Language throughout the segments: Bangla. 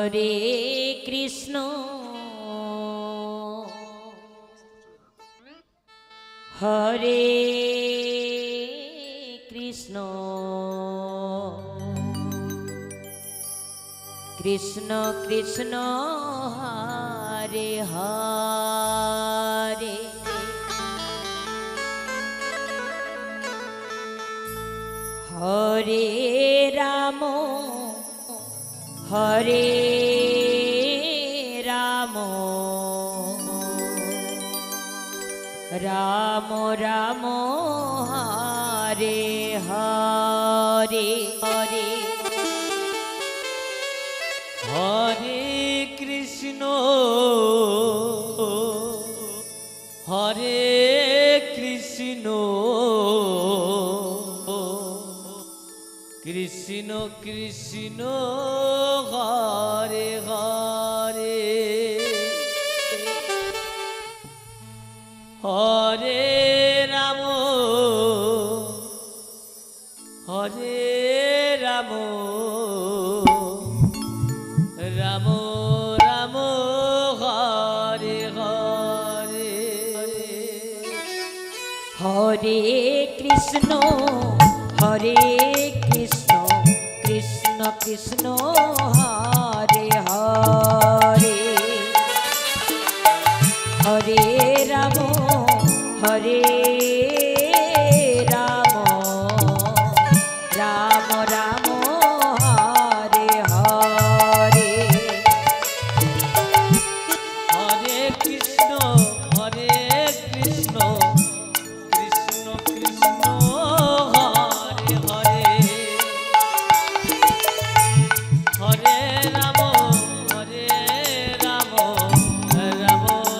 হরে কৃষ্ণ হরে কৃষ্ণ কৃষ্ণ কৃষ্ণ হরে হরে হরে রাম হরে রাম রাম রাম হরে হরে হরে হরে কৃষ্ণ হরে কৃষ্ণ কৃষ্ণ কৃষ্ণ হরে হরে হরে রাম হরে রাম রাম রাম হরে হরে হরে কৃষ্ণ হরে কৃষ্ণ কৃষ্ণ কৃষ্ণ হরে হরে হরে রাম হরে রাম রাম রাম হরে হরে হরে কৃষ্ণ হরে কৃষ্ণ কৃষ্ণ কৃষ্ণ হরে হরে হরে রাম হরে রাম রাম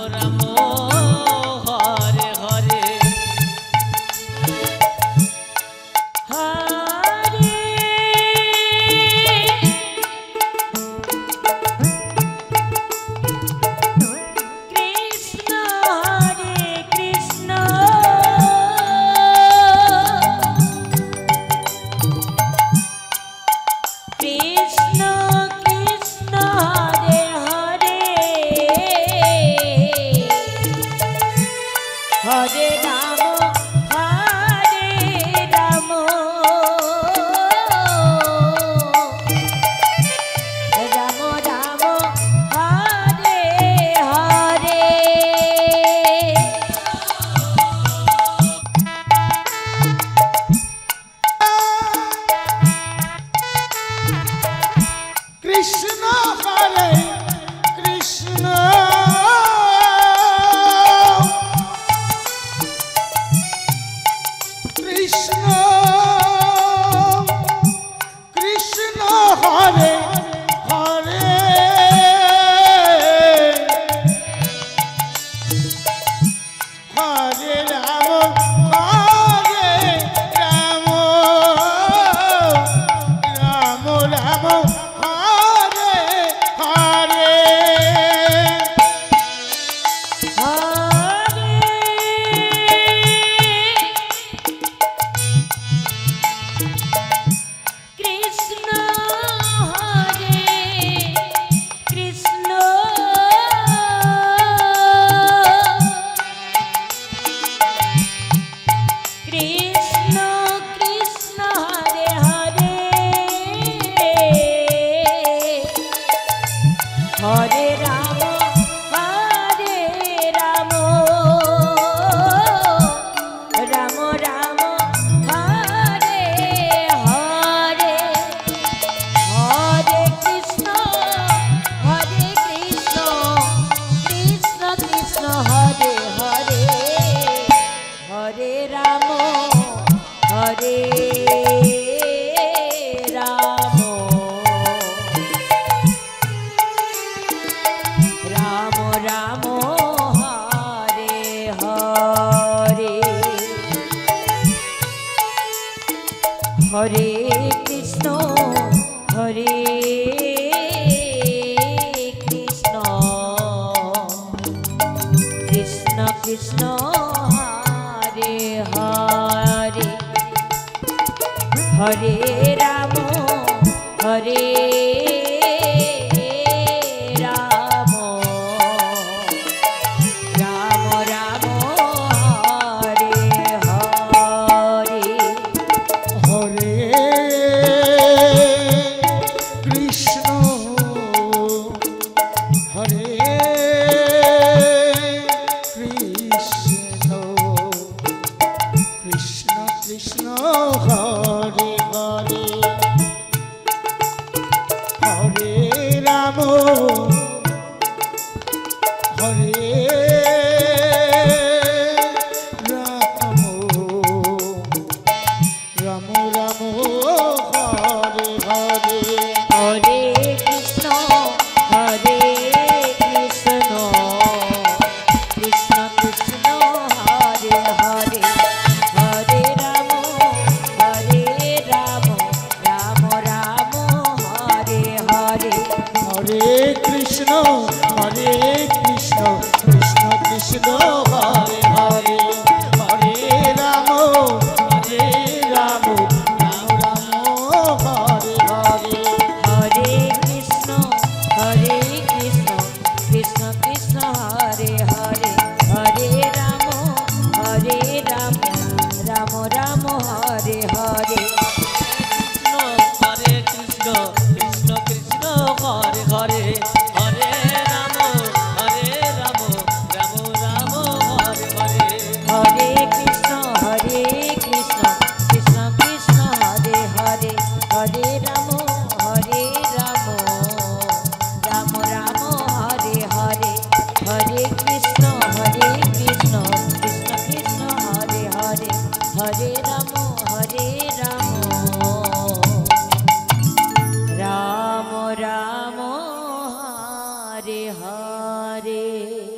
রাম হরে হরে কৃষ্ণ হরে কৃষ্ণ কৃষ্ণ কৃষ্ণ হরে হরে হরে রাম রাম রাম হরে হরে কৃষ্ণ হরে কৃষ্ণ কৃষ্ণ কৃষ্ণ হরে হরে হরে রাম রাম রাম হরে হরে কৃষ্ণ হরে কৃষ্ণ কৃষ্ণ কৃষ্ণ হরে হরে হরে রাম রাম রাম রাম হরে হরে হরে কৃষ্ণ কৃষ্ণ কৃষ্ণ হরে হরে হরে রাম হরে রাম রাম রাম হরে হরে হরে কৃষ্ণ হরে কৃষ্ণ কৃষ্ণ কৃষ্ণ হরে হরে হরে রাম হরে হরে কৃষ্ণ কৃষ্ণ কৃষ্ণ হরে হরে হরে রাম রাম হরে হরে হরে কৃষ্ণ কৃষ্ণ কৃষ্ণ হরে হরে হরে রাম রাম রাম হরে হরে হরে কৃষ্ণ কৃষ্ণ কৃষ্ণ হরে হরে হরে রাম রাম রাম হরে হরে হরে কৃষ্ণ কৃষ্ণ কৃষ্ণ হরে হরে হরে রাম রাম রাম হরে হরে হরে কৃষ্ণ কৃষ্ণ কৃষ্ণ হরে হরে হরে রাম রাম রাম হরে হরে